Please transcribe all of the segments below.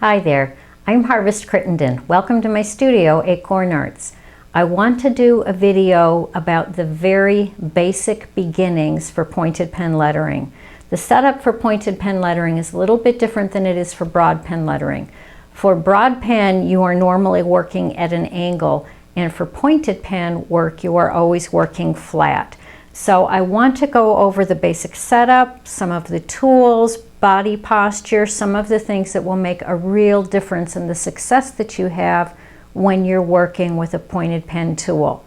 Hi there, I'm Harvest Crittenden. Welcome to my studio, Acorn Arts. I want to do a video about the very basic beginnings for pointed pen lettering. The setup for pointed pen lettering is a little bit different than it is for broad pen lettering. For broad pen, you are normally working at an angle, and for pointed pen work, you are always working flat. So I want to go over the basic setup, some of the tools, body posture, some of the things that will make a real difference in the success that you have when you're working with a pointed pen tool.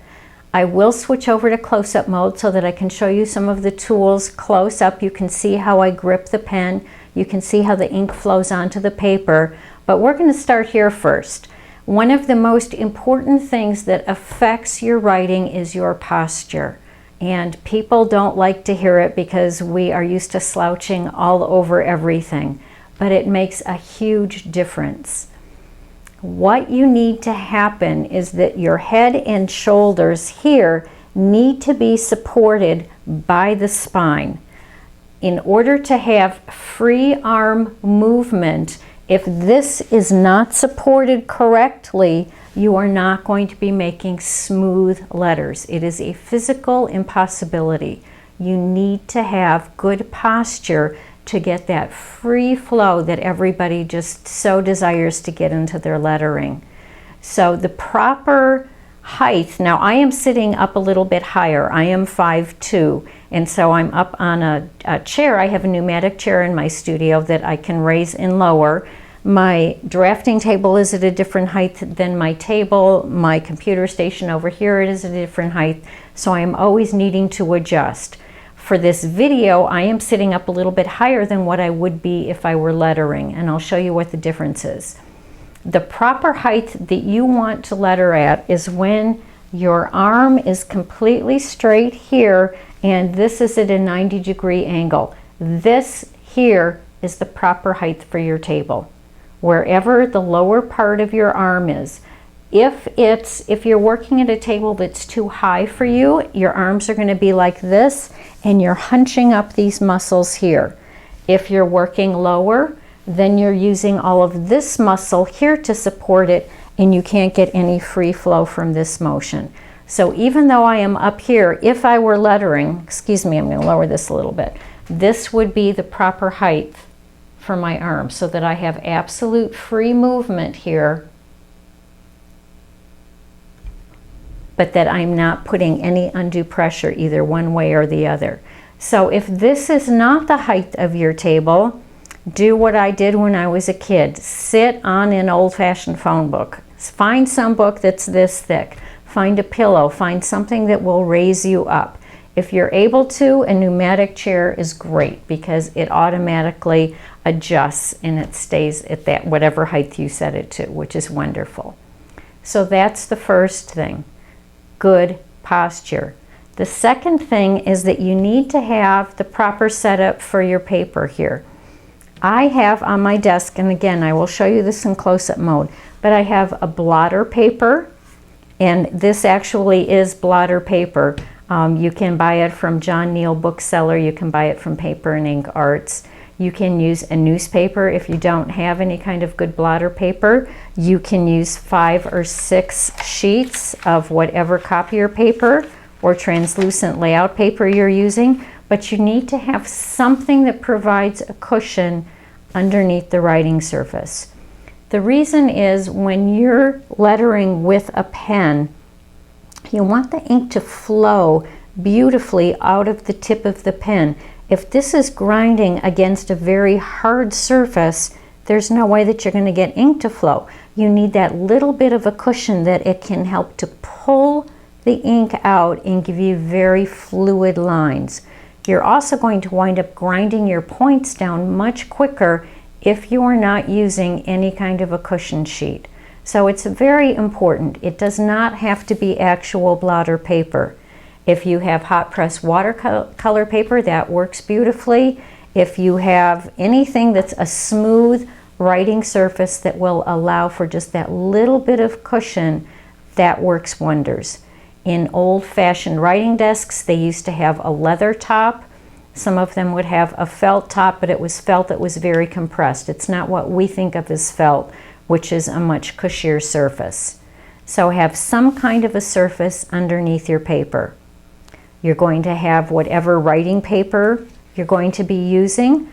I will switch over to close-up mode so that I can show you some of the tools close up. You can see how I grip the pen. You can see how the ink flows onto the paper. But we're going to start here first. One of the most important things that affects your writing is your posture. And people don't like to hear it because we are used to slouching all over everything. But it makes a huge difference. What you need to happen is that your head and shoulders here need to be supported by the spine. In order to have free arm movement, if this is not supported correctly, you are not going to be making smooth letters. It is a physical impossibility. You need to have good posture to get that free flow that everybody just so desires to get into their lettering. So the proper height, now I am sitting up a little bit higher. I am 5'2", and so I'm up on a chair. I have a pneumatic chair in my studio that I can raise and lower. My drafting table is at a different height than my table. My computer station over here, it is a different height. So I am always needing to adjust. For this video, I am sitting up a little bit higher than what I would be if I were lettering, and I'll show you what the difference is. The proper height that you want to letter at is when your arm is completely straight here, and this is at a 90-degree angle. This here is the proper height for your table. Wherever the lower part of your arm is. If you're working at a table that's too high for you, your arms are going to be like this, and you're hunching up these muscles here. If you're working lower, then you're using all of this muscle here to support it, and you can't get any free flow from this motion. So even though I am up here, if I were lettering, excuse me, I'm going to lower this a little bit, this would be the proper height for my arm so that I have absolute free movement here, but that I'm not putting any undue pressure either one way or the other. So if this is not the height of your table, do what I did when I was a kid. Sit on an old-fashioned phone book. Find some book that's this thick. Find a pillow. Find something that will raise you up. If you're able to, a pneumatic chair is great because it automatically adjusts and it stays at that whatever height you set it to, which is wonderful. So that's the first thing, good posture. The second thing is that you need to have the proper setup for your paper here. I have on my desk, and again I will show you this in close-up mode, but I have a blotter paper, and this actually is blotter paper. You can buy it from John Neal Bookseller. You can buy it from Paper and Ink Arts. You can use a newspaper. If you don't have any kind of good blotter paper, you can use 5 or 6 sheets of whatever copier paper or translucent layout paper you're using, but you need to have something that provides a cushion underneath the writing surface. The reason is when you're lettering with a pen, you want the ink to flow beautifully out of the tip of the pen. If this is grinding against a very hard surface, there's no way that you're going to get ink to flow. You need that little bit of a cushion that it can help to pull the ink out and give you very fluid lines. You're also going to wind up grinding your points down much quicker if you are not using any kind of a cushion sheet. So it's very important. It does not have to be actual blotter paper. If you have hot press watercolor paper, that works beautifully. If you have anything that's a smooth writing surface that will allow for just that little bit of cushion, that works wonders. In old-fashioned writing desks, they used to have a leather top. Some of them would have a felt top, but it was felt that was very compressed. It's not what we think of as felt, which is a much cushier surface. So have some kind of a surface underneath your paper. You're going to have whatever writing paper you're going to be using.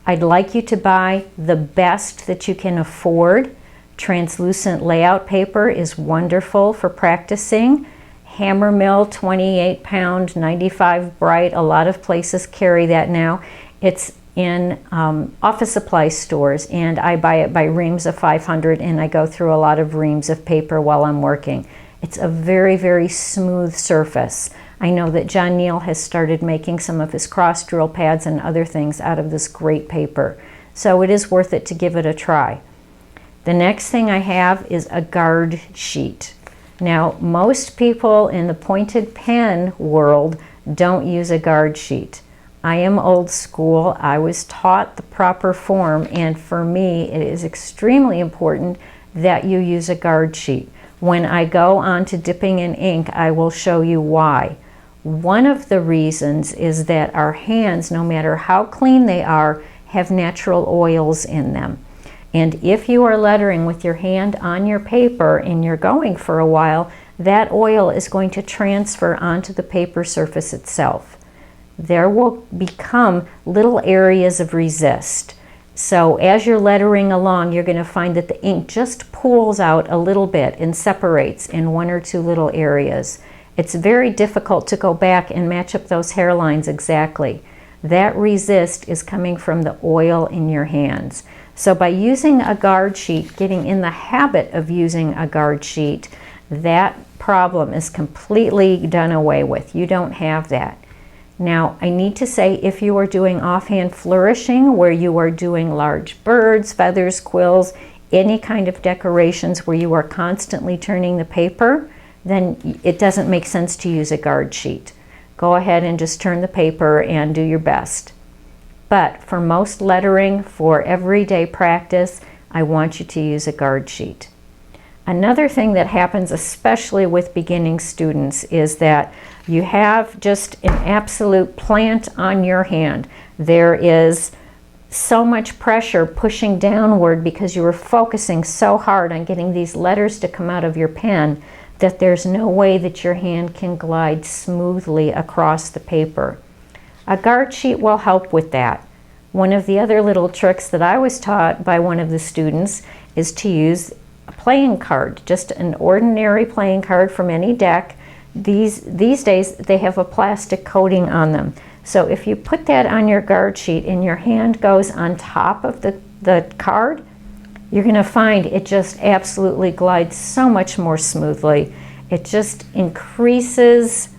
I'd like you to buy the best that you can afford. Translucent layout paper is wonderful for practicing. Hammermill 28 pound 95 bright, a lot of places carry that now. It's in office supply stores, and I buy it by reams of 500, and I go through a lot of reams of paper while I'm working. It's a very, very smooth surface. I know that John Neal has started making some of his cross drill pads and other things out of this great paper. So it is worth it to give it a try. The next thing I have is a guard sheet. Now, most people in the pointed pen world don't use a guard sheet. I am old school. I was taught the proper form, and for me, it is extremely important that you use a guard sheet. When I go on to dipping in ink, I will show you why. One of the reasons is that our hands, no matter how clean they are, have natural oils in them. And if you are lettering with your hand on your paper and you're going for a while, that oil is going to transfer onto the paper surface itself. There will become little areas of resist. So as you're lettering along, you're going to find that the ink just pools out a little bit and separates in one or two little areas. It's very difficult to go back and match up those hairlines exactly. That resist is coming from the oil in your hands. So by using a guard sheet, getting in the habit of using a guard sheet, that problem is completely done away with. You don't have that. Now, I need to say, if you are doing offhand flourishing, where you are doing large birds, feathers, quills, any kind of decorations where you are constantly turning the paper, then it doesn't make sense to use a guard sheet. Go ahead and just turn the paper and do your best. But for most lettering, for everyday practice, I want you to use a guard sheet. Another thing that happens, especially with beginning students, is that you have just an absolute plant on your hand. There is so much pressure pushing downward because you are focusing so hard on getting these letters to come out of your pen that there's no way that your hand can glide smoothly across the paper. A guard sheet will help with that. One of the other little tricks that I was taught by one of the students is to use a playing card, just an ordinary playing card from any deck. These days they have a plastic coating on them. So if you put that on your guard sheet and your hand goes on top of the card, you're going to find it just absolutely glides so much more smoothly. It just increases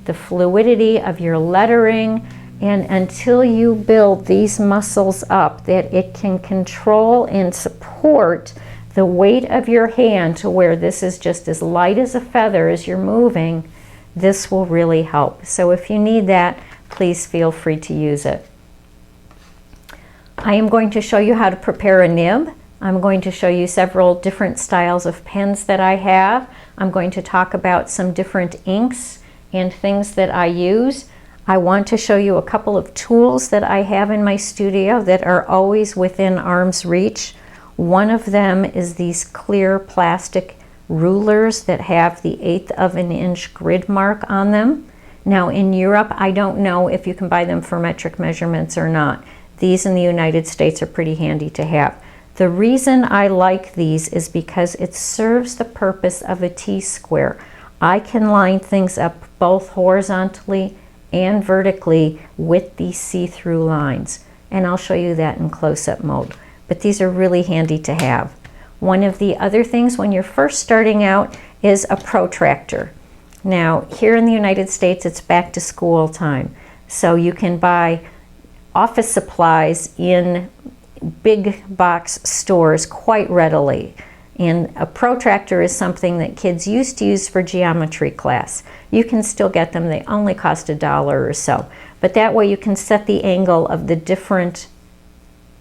the fluidity of your lettering, and until you build these muscles up that it can control and support the weight of your hand to where this is just as light as a feather as you're moving, this will really help. So if you need that, please feel free to use it. I am going to show you how to prepare a nib. I'm going to show you several different styles of pens that I have. I'm going to talk about some different inks and things that I use. I want to show you a couple of tools that I have in my studio that are always within arm's reach. One of them is these clear plastic rulers that have the 1/8 of an inch grid mark on them. Now in Europe, I don't know if you can buy them for metric measurements or not. These in the United States are pretty handy to have. The reason I like these is because it serves the purpose of a T-square. I can line things up both horizontally and vertically with these see-through lines. And I'll show you that in close-up mode. But these are really handy to have. One of the other things when you're first starting out is a protractor. Now, here in the United States, it's back to school time. So you can buy office supplies in big box stores quite readily. And a protractor is something that kids used to use for geometry class. You can still get them. They only cost $1 or so. But that way you can set the angle of the different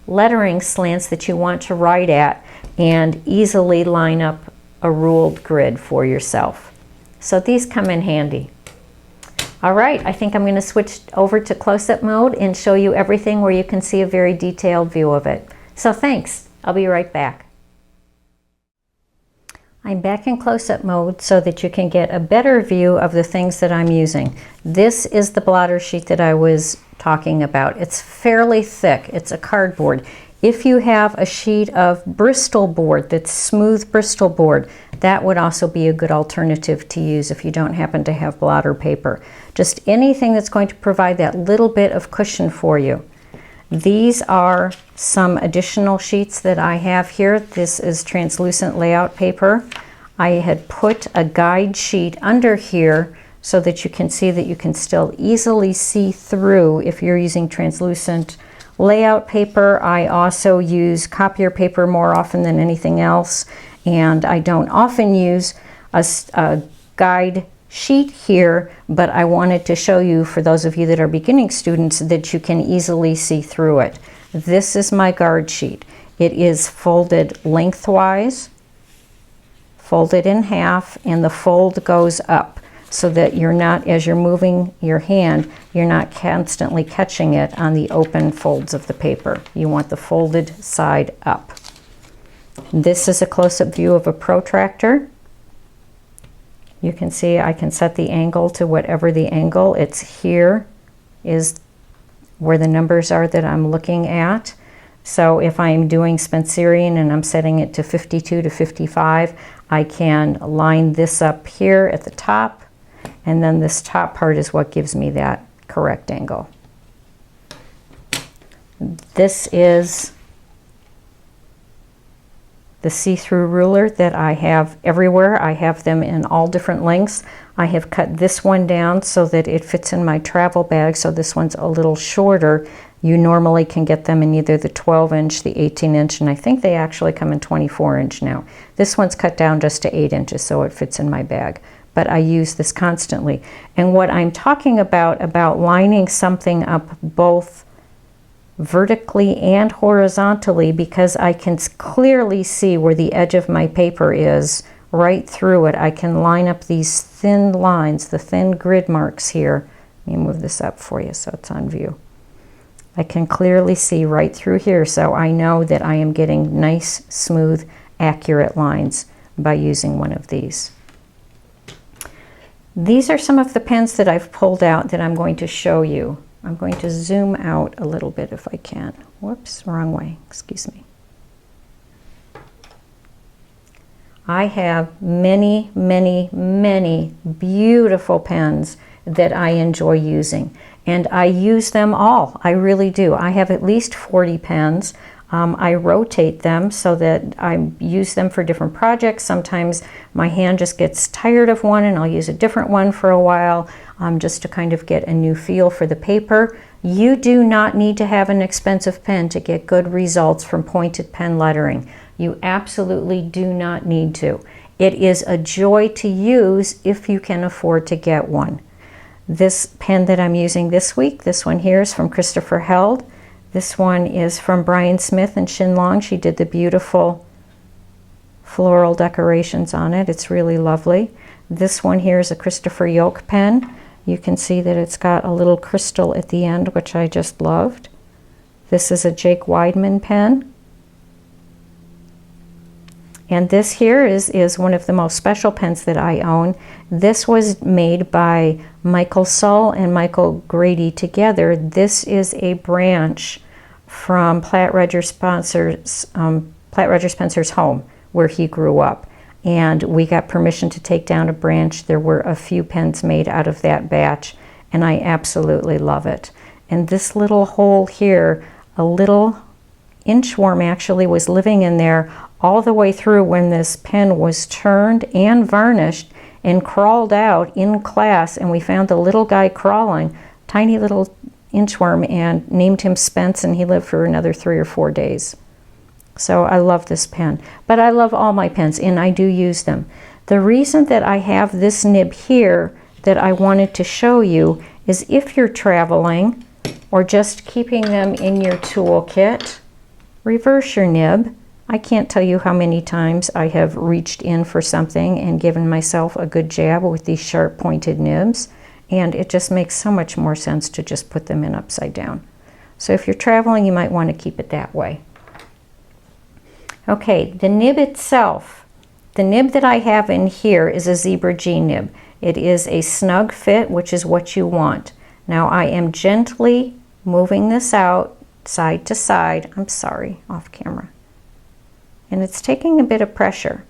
lettering slants that you want to write at and easily line up a ruled grid for yourself. So these come in handy. All right, I think I'm going to switch over to close-up mode and show you everything where you can see a very detailed view of it. So thanks. I'll be right back. I'm back in close-up mode so that you can get a better view of the things that I'm using. This is the blotter sheet that I was talking about. It's fairly thick. It's a cardboard. If you have a sheet of Bristol board, that's smooth Bristol board, that would also be a good alternative to use if you don't happen to have blotter paper. Just anything that's going to provide that little bit of cushion for you. These are some additional sheets that I have here. This is translucent layout paper. I had put a guide sheet under here so that you can see that you can still easily see through if you're using translucent layout paper. I also use copier paper more often than anything else, and I don't often use a guide sheet here, but I wanted to show you, for those of you that are beginning students, that you can easily see through it. This is my guard sheet. It is folded lengthwise, folded in half, and the fold goes up, so that you're not, as you're moving your hand, you're not constantly catching it on the open folds of the paper. You want the folded side up. This is a close-up view of a protractor. You can see I can set the angle to whatever the angle. It's here is where the numbers are that I'm looking at. So if I'm doing Spencerian and I'm setting it to 52 to 55, I can line this up here at the top, and then this top part is what gives me that correct angle. This is the see-through ruler that I have everywhere. I have them in all different lengths. I have cut this one down so that it fits in my travel bag, so this one's a little shorter. You normally can get them in either the 12-inch, the 18-inch, and I think they actually come in 24-inch now. This one's cut down just to 8 inches, so it fits in my bag. But I use this constantly. And what I'm talking about lining something up both vertically and horizontally, because I can clearly see where the edge of my paper is right through it. I can line up these thin lines, the thin grid marks here. Let me move this up for you so it's on view. I can clearly see right through here, so I know that I am getting nice, smooth, accurate lines by using one of these. These are some of the pens that I've pulled out that I'm going to show you. I'm going to zoom out a little bit if I can. Whoops, wrong way, excuse me. I have many, many, many beautiful pens that I enjoy using, and I use them all. I really do. I have at least 40 pens. I rotate them so that I use them for different projects. Sometimes my hand just gets tired of one and I'll use a different one for a while, just to kind of get a new feel for the paper. You do not need to have an expensive pen to get good results from pointed pen lettering. You absolutely do not need to. It is a joy to use if you can afford to get one. This pen that I'm using this week, this one here, is from Christopher Held. This one is from Brian Smith and Shin Long. She did the beautiful floral decorations on it. It's really lovely. This one here is a Christopher Yoke pen. You can see that it's got a little crystal at the end, which I just loved. This is a Jake Weidman pen. And this here is one of the most special pens that I own. This was made by Michael Sull and Michael Grady together. This is a branch from Platt Roger Spencer's home where he grew up. And we got permission to take down a branch. There were a few pens made out of that batch, and I absolutely love it. And this little hole here, a little inchworm actually was living in there all the way through when this pen was turned and varnished and crawled out in class, and we found the little guy crawling, tiny little inchworm, and named him Spence, and he lived for another 3 or 4 days. So I love this pen, but I love all my pens, and I do use them. The reason that I have this nib here that I wanted to show you is if you're traveling or just keeping them in your toolkit, reverse your nib. I can't tell you how many times I have reached in for something and given myself a good jab with these sharp pointed nibs, and it just makes so much more sense to just put them in upside down. So if you're traveling, you might want to keep it that way. Okay, the nib itself, the nib that I have in here is a Zebra G nib. It is a snug fit, which is what you want. Now I am gently moving this out side to side. I'm sorry, off camera. And it's taking a bit of pressure.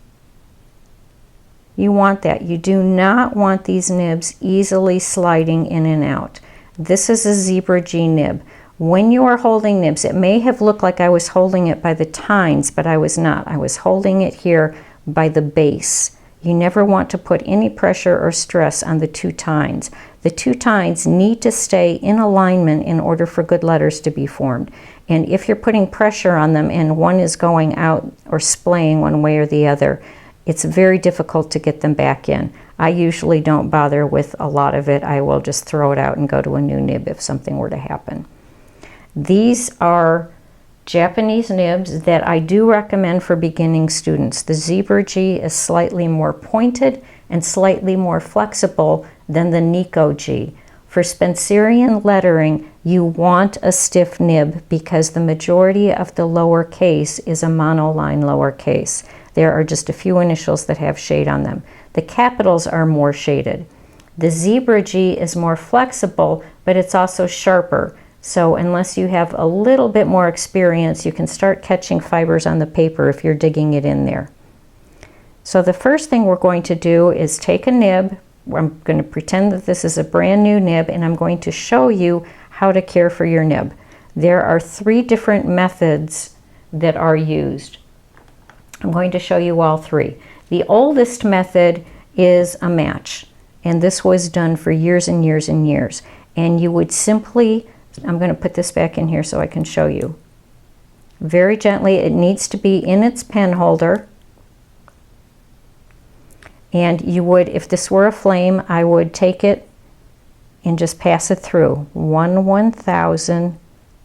You want that. You do not want these nibs easily sliding in and out. This is a Zebra G nib. When you are holding nibs, it may have looked like I was holding it by the tines, but I was not. I was holding it here by the base. You never want to put any pressure or stress on the two tines. The two tines need to stay in alignment in order for good letters to be formed. And if you're putting pressure on them and one is going out or splaying one way or the other, it's very difficult to get them back in. I usually don't bother with a lot of it. I will just throw it out and go to a new nib if something were to happen. These are Japanese nibs that I do recommend for beginning students. The Zebra G is slightly more pointed and slightly more flexible than the Nico G. For Spencerian lettering, you want a stiff nib because the majority of the lower case is a monoline lower case. There are just a few initials that have shade on them. The capitals are more shaded. The Zebra G is more flexible, but it's also sharper. So unless you have a little bit more experience, you can start catching fibers on the paper if you're digging it in there. So the first thing we're going to do is take a nib. I'm going to pretend that this is a brand new nib, and I'm going to show you how to care for your nib. There are 3 different methods that are used. I'm going to show you all 3. The oldest method is a match, and this was done for years and years and years. And you would simply, I'm going to put this back in here so I can show you. Very gently, it needs to be in its pen holder. And you would, if this were a flame, I would take it and just pass it through. 1 1,000,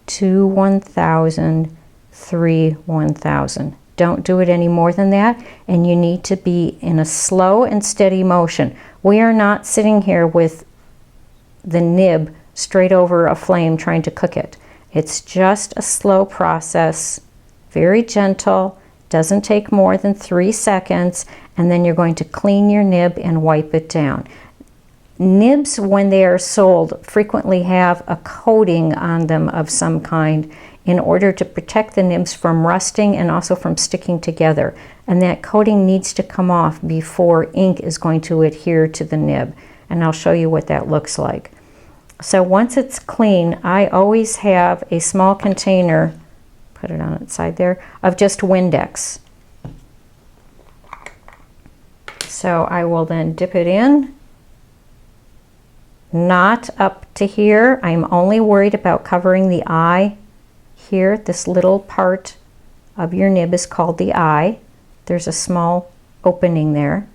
2 1,000, 3 1,000. Don't do it any more than that, and you need to be in a slow and steady motion. We are not sitting here with the nib straight over a flame trying to cook it. It's just a slow process, very gentle, doesn't take more than 3 seconds, and then you're going to clean your nib and wipe it down. Nibs, when they are sold, frequently have a coating on them of some kind in order to protect the nibs from rusting and also from sticking together. And that coating needs to come off before ink is going to adhere to the nib. And I'll show you what that looks like. So once it's clean, I always have a small container, put it on its side there, of just Windex. So I will then dip it in, not up to here. I'm only worried about covering the eye here. This little part of your nib is called the eye. There's a small opening there.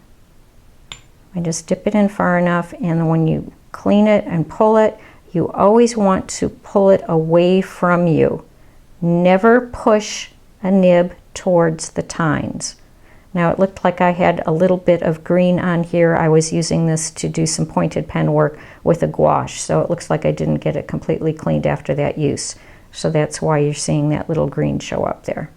I just dip it in far enough, and when you clean it and pull it, you always want to pull it away from you. Never push a nib towards the tines. Now it looked like I had a little bit of green on here. I was using this to do some pointed pen work with a gouache, so it looks like I didn't get it completely cleaned after that use. So that's why you're seeing that little green show up there.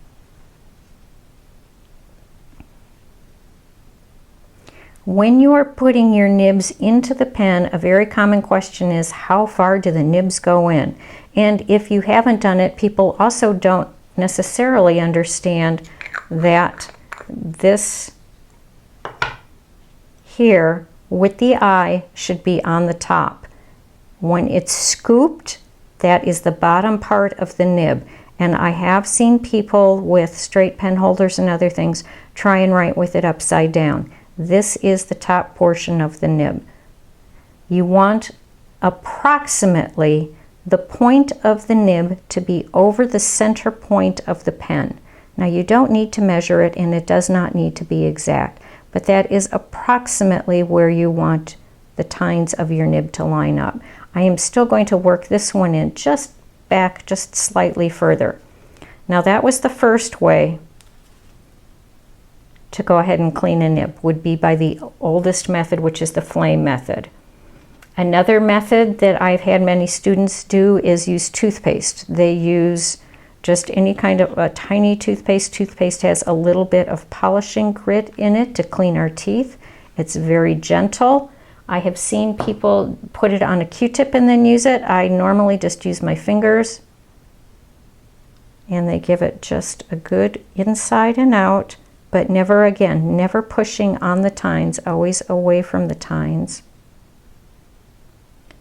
When you are putting your nibs into the pen, a very common question is, how far do the nibs go in? And if you haven't done it, people also don't necessarily understand that this here with the eye should be on the top. When it's scooped, that is the bottom part of the nib. And I have seen people with straight pen holders and other things try and write with it upside down. This is the top portion of the nib. You want approximately the point of the nib to be over the center point of the pen. Now you don't need to measure it, and it does not need to be exact, but that is approximately where you want the tines of your nib to line up. I am still going to work this one in just back just slightly further. Now that was the first way to go ahead and clean a nib, would be by the oldest method, which is the flame method. Another method that I've had many students do is use toothpaste. They use just any kind of a tiny toothpaste. Toothpaste has a little bit of polishing grit in it to clean our teeth. It's very gentle. I have seen people put it on a Q-tip and then use it. I normally just use my fingers, and they give it just a good inside and out, but never, again, never pushing on the tines, always away from the tines.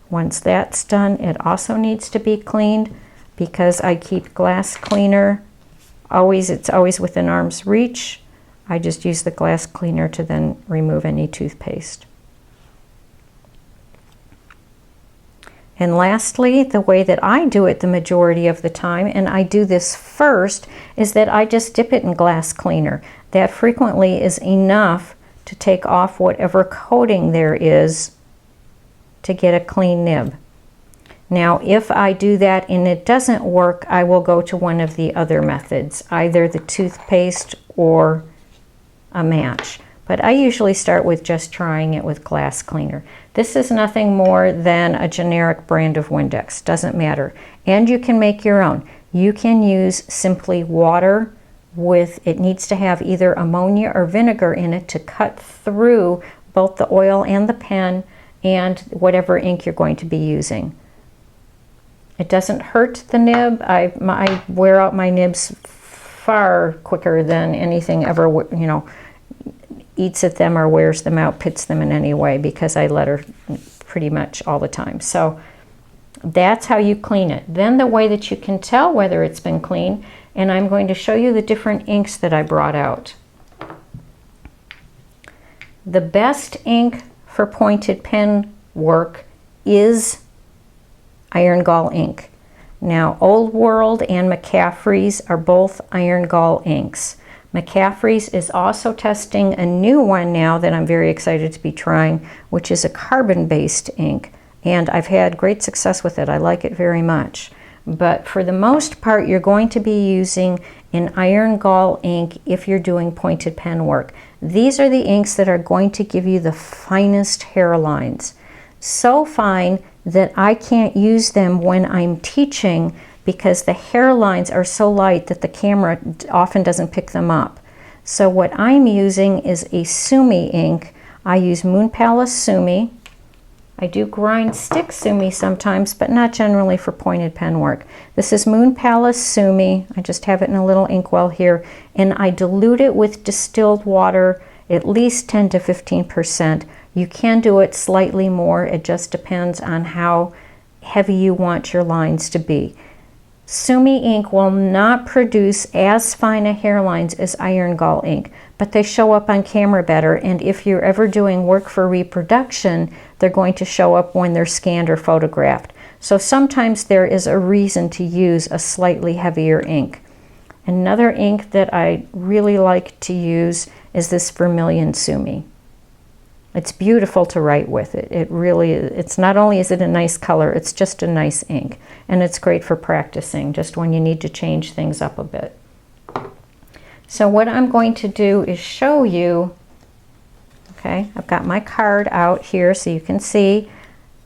Once that's done, it also needs to be cleaned. Because I keep glass cleaner, it's always within arm's reach. I just use the glass cleaner to then remove any toothpaste. And lastly, the way that I do it the majority of the time, and I do this first, is that I just dip it in glass cleaner. That frequently is enough to take off whatever coating there is to get a clean nib. Now, if I do that and it doesn't work, I will go to one of the other methods, either the toothpaste or a match. But I usually start with just trying it with glass cleaner. This is nothing more than a generic brand of Windex, doesn't matter. And you can make your own. You can use simply water with, it needs to have either ammonia or vinegar in it to cut through both the oil and the pen and whatever ink you're going to be using. It doesn't hurt the nib. I wear out my nibs far quicker than anything ever, you know, eats at them or wears them out, pits them in any way, because I letter pretty much all the time. So that's how you clean it. Then the way that you can tell whether it's been cleaned, and I'm going to show you the different inks that I brought out. The best ink for pointed pen work is Iron Gall ink. Now, Old World and McCaffrey's are both Iron Gall inks. McCaffrey's is also testing a new one now that I'm very excited to be trying, which is a carbon-based ink. And I've had great success with it. I like it very much. But for the most part, you're going to be using an Iron Gall ink if you're doing pointed pen work. These are the inks that are going to give you the finest hairlines. So fine that I can't use them when I'm teaching because the hairlines are so light that the camera often doesn't pick them up. So what I'm using is a Sumi ink. I use Moon Palace Sumi. I do grind stick Sumi sometimes, but not generally for pointed pen work. This is Moon Palace Sumi. I just have it in a little inkwell here, and I dilute it with distilled water, at least 10 to 15%. You can do it slightly more. It just depends on how heavy you want your lines to be. Sumi ink will not produce as fine a hairlines as Iron Gall ink, but they show up on camera better, and if you're ever doing work for reproduction, they're going to show up when they're scanned or photographed. So sometimes there is a reason to use a slightly heavier ink. Another ink that I really like to use is this Vermilion Sumi. It's beautiful to write with. It really is. It's not only is it a nice color, it's just a nice ink. And it's great for practicing, just when you need to change things up a bit. So what I'm going to do is show you, okay, I've got my card out here so you can see.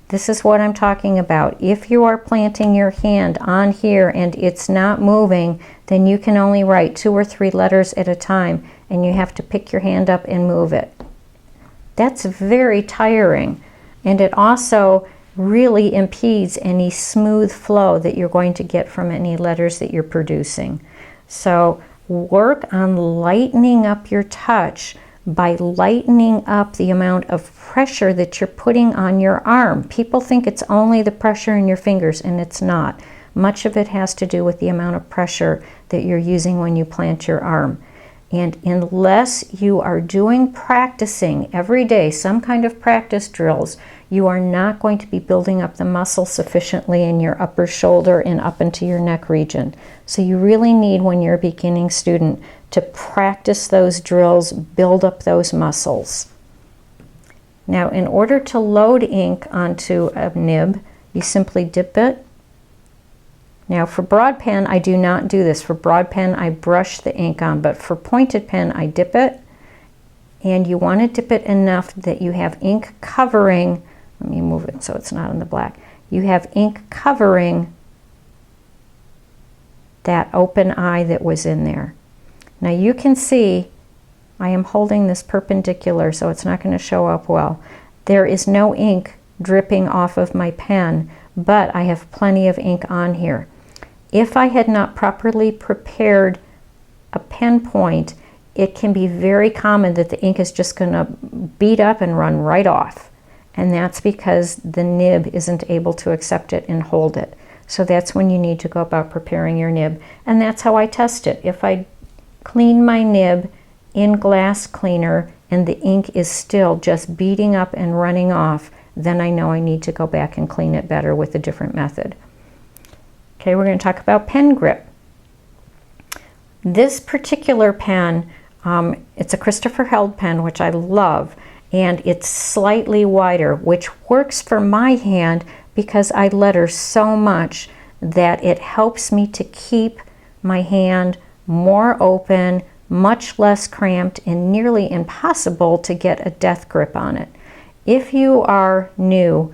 This is what I'm talking about. If you are planting your hand on here and it's not moving, then you can only write 2 or 3 letters at a time, and you have to pick your hand up and move it. That's very tiring, and it also really impedes any smooth flow that you're going to get from any letters that you're producing. So work on lightening up your touch by lightening up the amount of pressure that you're putting on your arm. People think it's only the pressure in your fingers, and it's not. Much of it has to do with the amount of pressure that you're using when you plant your arm. And unless you are practicing every day, some kind of practice drills, you are not going to be building up the muscle sufficiently in your upper shoulder and up into your neck region. So you really need, when you're a beginning student, to practice those drills, build up those muscles. Now, in order to load ink onto a nib, you simply dip it. Now for broad pen, I do not do this. For broad pen, I brush the ink on, but for pointed pen, I dip it. And you want to dip it enough that you have ink covering Let me move it so it's not on the black. You have ink covering that open eye that was in there. Now you can see I am holding this perpendicular, so it's not going to show up well. There is no ink dripping off of my pen, but I have plenty of ink on here. If I had not properly prepared a pen point, it can be very common that the ink is just going to bead up and run right off. And that's because the nib isn't able to accept it and hold it. So that's when you need to go about preparing your nib. And that's how I test it. If I clean my nib in glass cleaner and the ink is still just beading up and running off, then I know I need to go back and clean it better with a different method. Okay, we're going to talk about pen grip. This particular pen, it's a Christopher Held pen, which I love, and it's slightly wider, which works for my hand because I letter so much that it helps me to keep my hand more open, much less cramped, and nearly impossible to get a death grip on it. If you are new,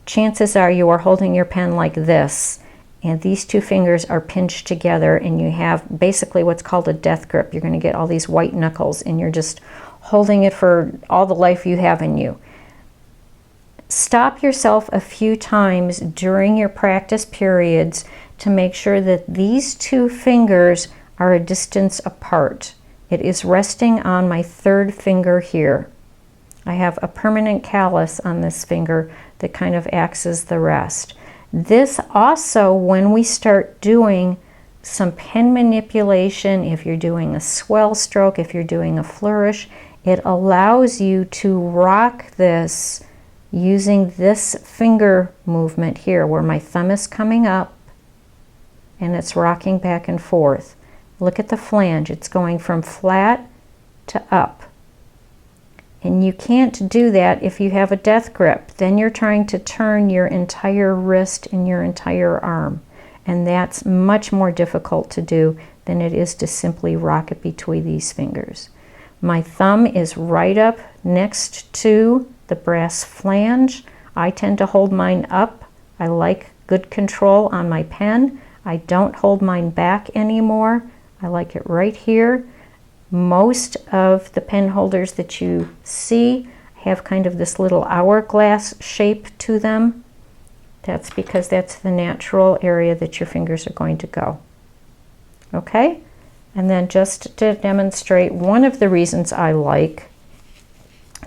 chances are you are holding your pen like this, and these two fingers are pinched together, and you have basically what's called a death grip. You're going to get all these white knuckles, and you're just holding it for all the life you have in you. Stop yourself a few times during your practice periods to make sure that these two fingers are a distance apart. It is resting on my third finger here. I have a permanent callus on this finger that kind of acts as the rest. This also, when we start doing some pen manipulation, if you're doing a swell stroke, if you're doing a flourish, it allows you to rock this using this finger movement here where my thumb is coming up and it's rocking back and forth. Look at the flange, it's going from flat to up. And you can't do that if you have a death grip. Then you're trying to turn your entire wrist and your entire arm. And that's much more difficult to do than it is to simply rock it between these fingers. My thumb is right up next to the brass flange. I tend to hold mine up. I like good control on my pen. I don't hold mine back anymore. I like it right here. Most of the pen holders that you see have kind of this little hourglass shape to them. That's because that's the natural area that your fingers are going to go. Okay? And then just to demonstrate, one of the reasons I like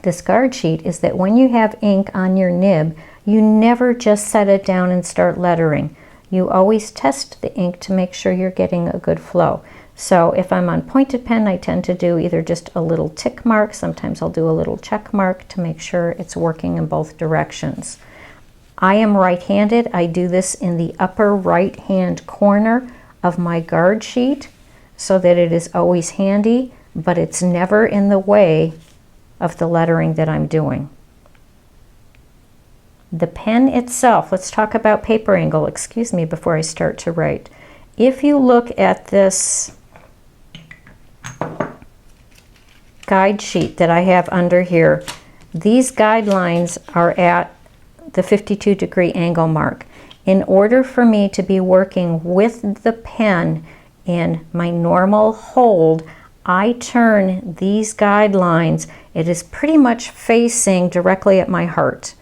this guard sheet is that when you have ink on your nib, you never just set it down and start lettering. You always test the ink to make sure you're getting a good flow. So if I'm on pointed pen, I tend to do either just a little tick mark, sometimes I'll do a little check mark to make sure it's working in both directions. I am right-handed. I do this in the upper right-hand corner of my guard sheet so that it is always handy, but it's never in the way of the lettering that I'm doing. The pen itself, let's talk about paper angle, excuse me, before I start to write. If you look at this guide sheet that I have under here, these guidelines are at the 52-degree angle mark. In order for me to be working with the pen in my normal hold, I turn these guidelines. It is pretty much facing directly at my heart.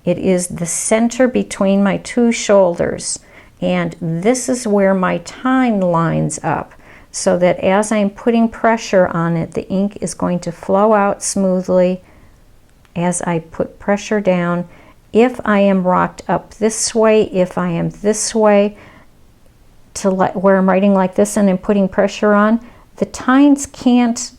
It is the center between my two shoulders, and this is where my time lines up, so that as I'm putting pressure on it, the ink is going to flow out smoothly as I put pressure down. If I am rocked up this way, if I am this way, where I'm writing like this and I'm putting pressure on, the tines can't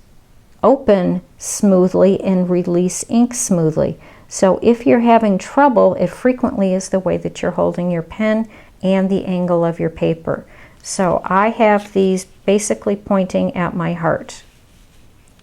open smoothly and release ink smoothly. So if you're having trouble, it frequently is the way that you're holding your pen and the angle of your paper. So I have these basically pointing at my heart.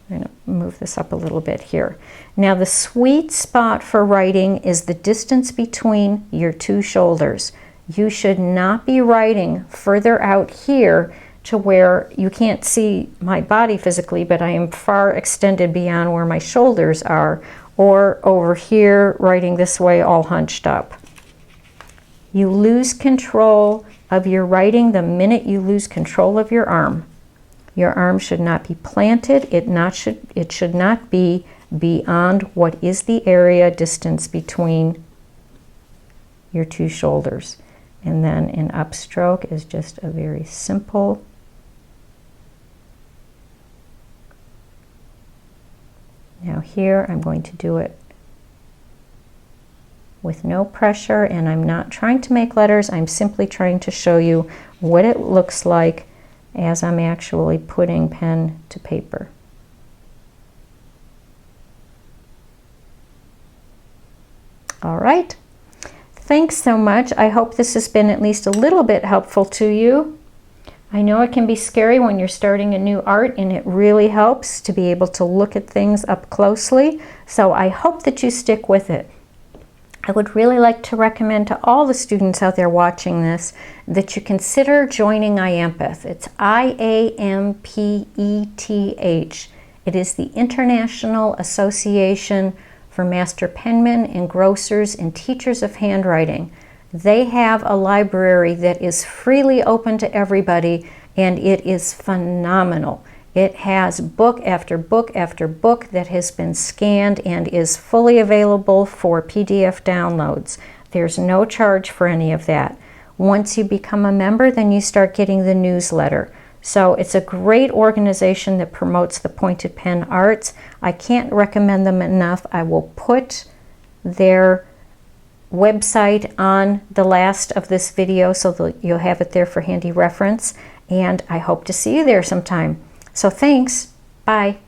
I'm going to move this up a little bit here. Now the sweet spot for writing is the distance between your two shoulders. You should not be writing further out here to where you can't see my body physically, but I am far extended beyond where my shoulders are, or over here writing this way all hunched up. You lose control of your writing the minute you lose control of your arm. Your arm should not be planted. It should not be beyond what is the area distance between your two shoulders. And then an upstroke is just a very simple Now here I'm going to do it with no pressure, and I'm not trying to make letters. I'm simply trying to show you what it looks like as I'm actually putting pen to paper. All right. Thanks so much. I hope this has been at least a little bit helpful to you. I know it can be scary when you're starting a new art, and it really helps to be able to look at things up closely. So I hope that you stick with it. I would really like to recommend to all the students out there watching this that you consider joining IAMPETH. It's IAMPETH. It is the International Association for Master Penmen, Engrossers, and Teachers of Handwriting. They have a library that is freely open to everybody, and it is phenomenal. It has book after book after book that has been scanned and is fully available for PDF downloads. There's no charge for any of that. Once you become a member, then you start getting the newsletter. So it's a great organization that promotes the pointed pen arts. I can't recommend them enough. I will put their website on the last of this video so that you'll have it there for handy reference. And I hope to see you there sometime. So thanks. Bye.